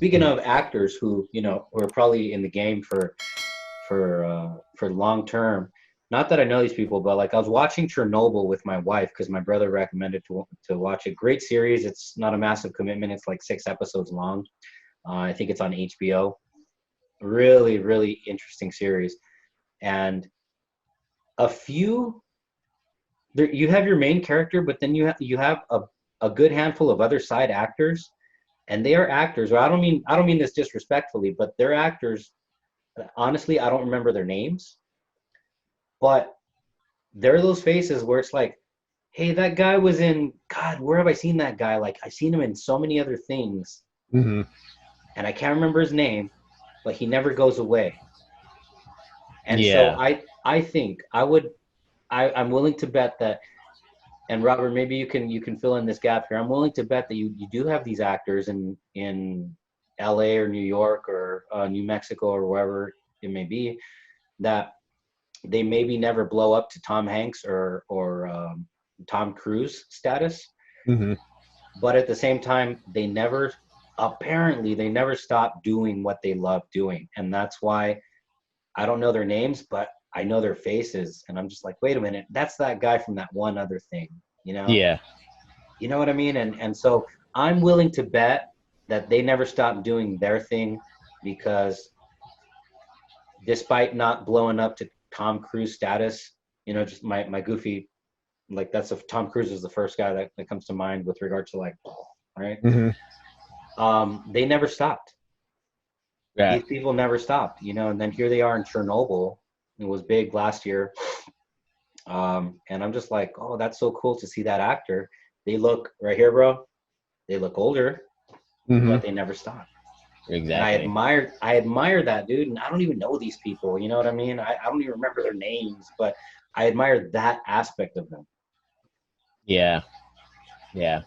speaking of actors who, you know, who are probably in the game for long term. Not that I know these people, but like I was watching Chernobyl with my wife because my brother recommended to watch it. Great series. It's not a massive commitment. It's like 6 episodes long. I think it's on HBO. Really, really interesting series. And a few there, you have your main character, but then you have a good handful of other side actors, and they are actors. Or I don't mean this disrespectfully, but they're actors. Honestly, I don't remember their names, but they're those faces where it's like, hey, that guy was in God. Where have I seen that guy? Like I've seen him in so many other things, Mm-hmm. and I can't remember his name, but he never goes away. And so Yeah. I think I'm willing to bet that. And Robert, maybe you can fill in this gap here. I'm willing to bet that you do have these actors in LA or New York or New Mexico or wherever it may be, that they maybe never blow up to Tom Hanks or Tom Cruise status, Mm-hmm. but at the same time they never stop doing what they love doing, and that's why I don't know their names, but I know their faces, and I'm just like, wait a minute, that's that guy from that one other thing, you know? Yeah. You know what I mean? And so I'm willing to bet that they never stop doing their thing because despite not blowing up to Tom Cruise status, you know, just my goofy, like Tom Cruise is the first guy that comes to mind with regard to like, right? Mm-hmm. They never stopped. Right. These people never stopped, you know, and then here they are in Chernobyl. It was big last year. And I'm just like, oh, that's so cool to see that actor. They look right here, bro. They look older, Mm-hmm. but they never stop. And Exactly. I admire that, dude. And I don't even know these people. You know what I mean? I don't even remember their names, but I admire that aspect of them. Yeah. Yeah.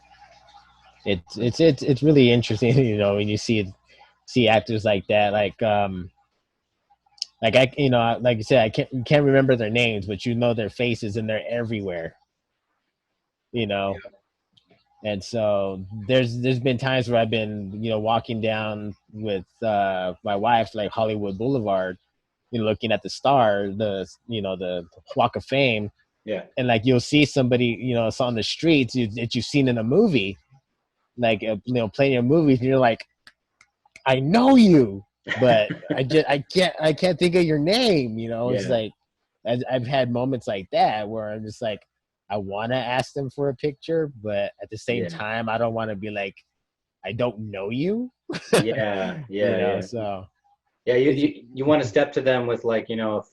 It's really interesting, you know, when you see actors like that, like I, you know, like you said, you can't remember their names, but you know their faces and they're everywhere, you know. Yeah. And so there's been times where I've been, you know, walking down with my wife, like Hollywood Boulevard, you know, looking at the star, the Walk of Fame, Yeah. and like you'll see somebody, you know, it's on the streets that you've seen in a movie, like you know, playing your movies, and you're like, I know you, but I can't think of your name. You know, it's Yeah. like I've had moments like that where I'm just like, I want to ask them for a picture, but at the same Yeah. time, I don't want to be like, I don't know you. Yeah. You Yeah. know, Yeah. so Yeah. You, it's you, you want to step to them with like, you know, a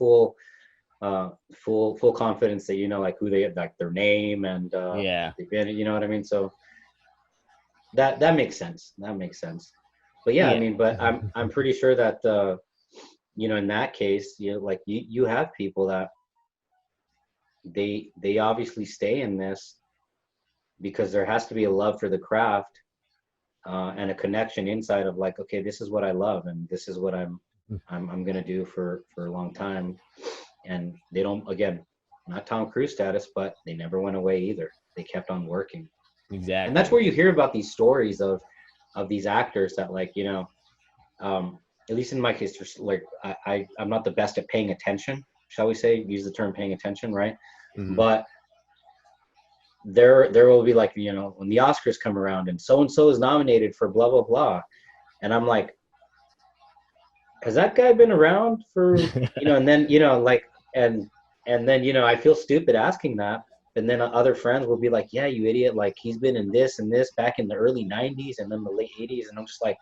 full confidence that you know like who they like their name and yeah, they've been, you know what I mean? So that makes sense. That makes sense. But yeah, I yeah, mean, but I'm pretty sure that you know, in that case, you know, like you have people that they obviously stay in this because there has to be a love for the craft and a connection inside of like, okay, this is what I love and this is what I'm gonna do for a long time. And they don't, again, not Tom Cruise status, but they never went away either. They kept on working. And that's exactly. where you hear about these stories of these actors that like, you know, at least in my case, just like I'm not the best at paying attention, shall we say, use the term paying attention, right? Hmm. But there will be like, you know, when the Oscars come around and so is nominated for blah blah blah, and I'm like, has that guy been around for, you know? And then, you know, like, and and then, you know, I feel stupid asking that, and then other friends will be like, yeah, you idiot, like he's been in this and this back in the early 90s and then the late 80s, and I'm just like,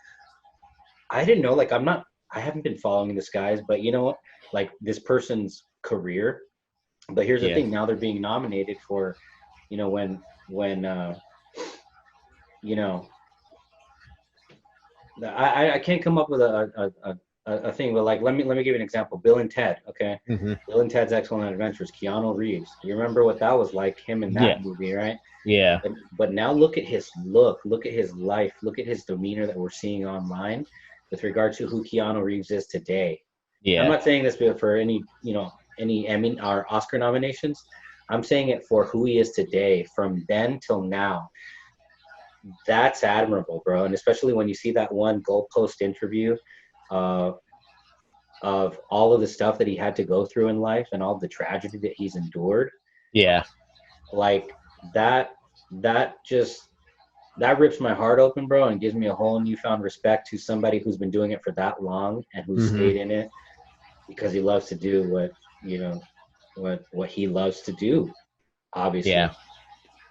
I didn't know, like I haven't been following this guy's, but you know what, like this person's career. But here's the Yeah, thing, now they're being nominated for, you know, when you know, I can't come up with a thing, but like let me give you an example. Bill and Ted, okay? hmm, Bill and Ted's Excellent Adventures, Keanu Reeves. You remember what that was like, him in yeah, that movie, right? yeah, But now look at his life, look at his demeanor that we're seeing online with regard to who Keanu Reeves is today. I'm yeah, not saying this for any, you know, any Emmy or Oscar nominations. I'm saying it for who he is today, from then till now. that's admirable, bro. And especially when you see that one goalpost interview uh, of all of the stuff that he had to go through in life and all the tragedy that he's endured, Yeah. like that, that just that rips my heart open, bro, and gives me a whole newfound respect to somebody who's been doing it for that long and who Hmm. stayed in it because he loves to do what he loves to do, Yeah. obviously.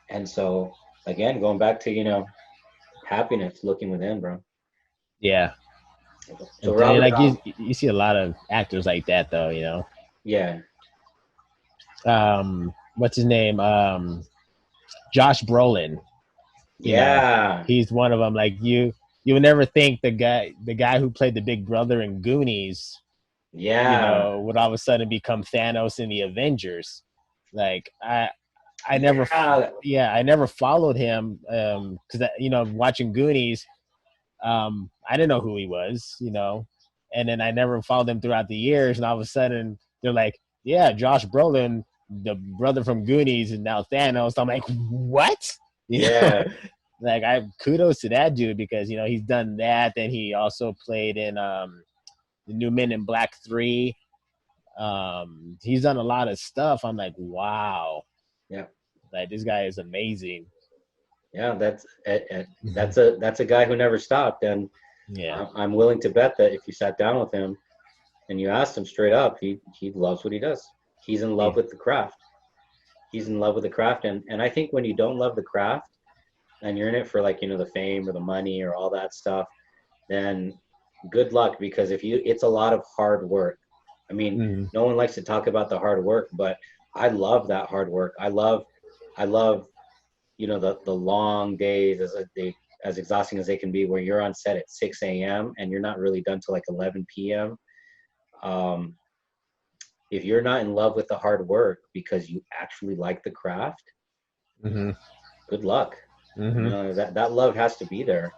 And so again, going back to happiness looking within, bro. Yeah. So And Robert, like you see a lot of actors like that though, you know. yeah, What's his name? Josh Brolin. You know, yeah, he's one of them. Like you would never think the guy who played the big brother in Goonies, you yeah, know, would all of a sudden become Thanos in the Avengers. Like I never, yeah, yeah, I never followed him because you know, watching Goonies, I didn't know who he was, you know, and then I never followed him throughout the years, and all of a sudden they're like, yeah, Josh Brolin, the brother from Goonies, and now Thanos. I'm like, what? You know, yeah. like I kudos to that dude because you know he's done that. Then he also played in the new Men in Black 3. He's done a lot of stuff. I'm like, wow, Yeah. like this guy is amazing. Yeah, that's a guy who never stopped, and Yeah, I'm willing to bet that if you sat down with him and you asked him straight up, he loves what he does. He's in love yeah, with the craft. He's in love with the craft, and I think when you don't love the craft and you're in it for like the fame or the money or all that stuff, then good luck because if you it's a lot of hard work. I mean, mm, no one likes to talk about the hard work, but I love that hard work. I love the long days as exhausting as they can be where you're on set at 6 a.m. and you're not really done till like 11 p.m. um, if you're not in love with the hard work because you actually like the craft, mm-hmm, good luck. mm-hmm. That love has to be there.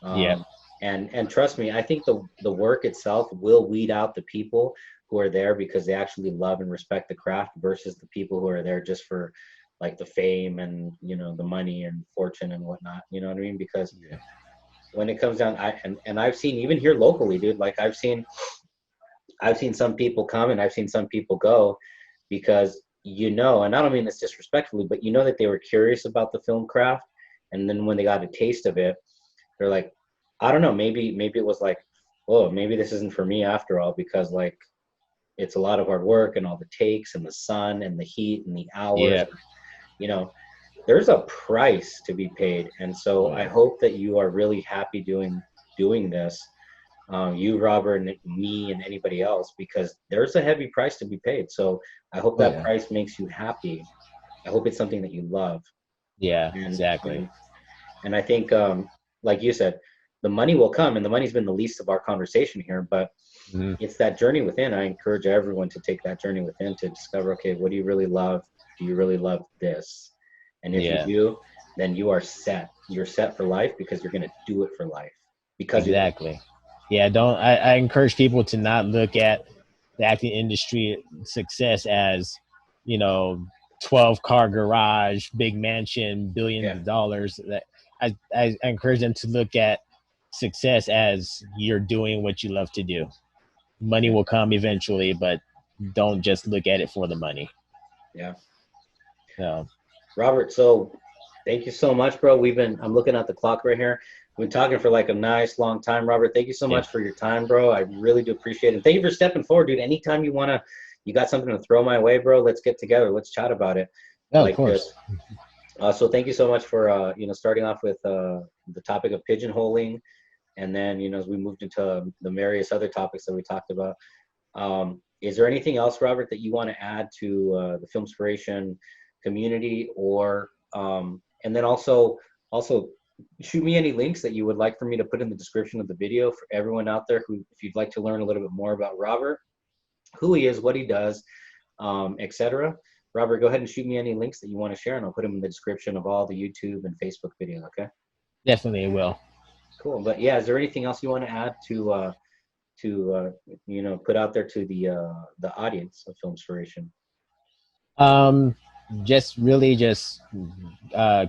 Yeah, um, and trust me, I think the work itself will weed out the people who are there because they actually love and respect the craft versus the people who are there just for like the fame and the money and fortune and whatnot. You know what I mean? Because yeah, when it comes down, and I've seen even here locally, dude. Like I've seen some people come and I've seen some people go because and I don't mean this disrespectfully, but that they were curious about the film craft, and then when they got a taste of it, they're like, I don't know, maybe it was like, oh, maybe this isn't for me after all because like it's a lot of hard work and all the takes and the sun and the heat and the hours. yeah. You know, there's a price to be paid, and so Oh I yeah, hope that you are really happy doing this, you, Robert, and me, and anybody else, because there's a heavy price to be paid. So I hope oh that yeah, price makes you happy. I hope it's something that you love, yeah. and Exactly. and I think, like you said, the money will come, and the money's been the least of our conversation here, but Mm-hmm. it's that journey within. I encourage everyone to take that journey within to discover, okay, what do you really love? Do you really love this? And if you Yeah, do, then you are set. You're set for life because you're going to do it for life because you love exactly. Yeah, don't I encourage people to not look at the acting industry success as, you know, 12-car garage, big mansion, it. billions Yeah, of dollars. That I encourage them to look at success as you're doing what you love to do. Money yeah, will come eventually, but don't just look at it for the money. yeah. So Robert, so thank you so much, bro. I'm looking at the clock right here. We've been talking for like a nice long time, Robert. Thank you so yeah, much for your time, bro. I really do appreciate it. Thank you for stepping forward, dude. Anytime you got something to throw my way, bro, let's get together. Let's chat about it no, of like course. this. So thank you so much for, starting off with the topic of pigeonholing. And then, as we moved into the various other topics that we talked about, is there anything else, Robert, that you want to add to the Filmspiration community, and then also shoot me any links that you would like for me to put in the description of the video for everyone out there who, if you'd like to learn a little bit more about Robert, who he is, what he does, etc. Robert, go ahead and shoot me any links that you want to share, and I'll put them in the description of all the YouTube and Facebook videos. Okay, Definitely will. cool. But yeah, is there anything else you want to add to put out there to the audience of Filmspiration? Um, just really just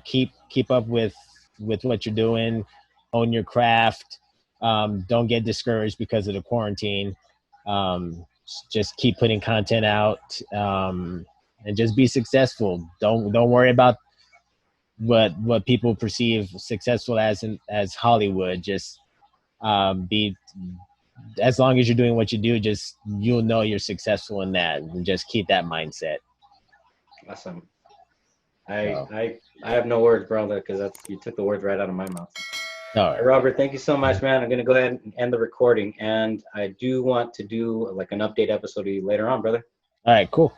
keep up with with what you're doing, own your craft. Don't get discouraged because of the quarantine. Just keep putting content out, and just be successful. Don't worry about what people perceive successful as Hollywood. Just be as long as you're doing what you do, just you'll know you're successful in that, and just keep that mindset. Awesome. So, I have no words, brother, because you took the words right out of my mouth. all All right, right, Robert, thank you so much, man. I'm gonna go ahead and end the recording, and I do want to do like an update episode of you later on, brother. all right, cool.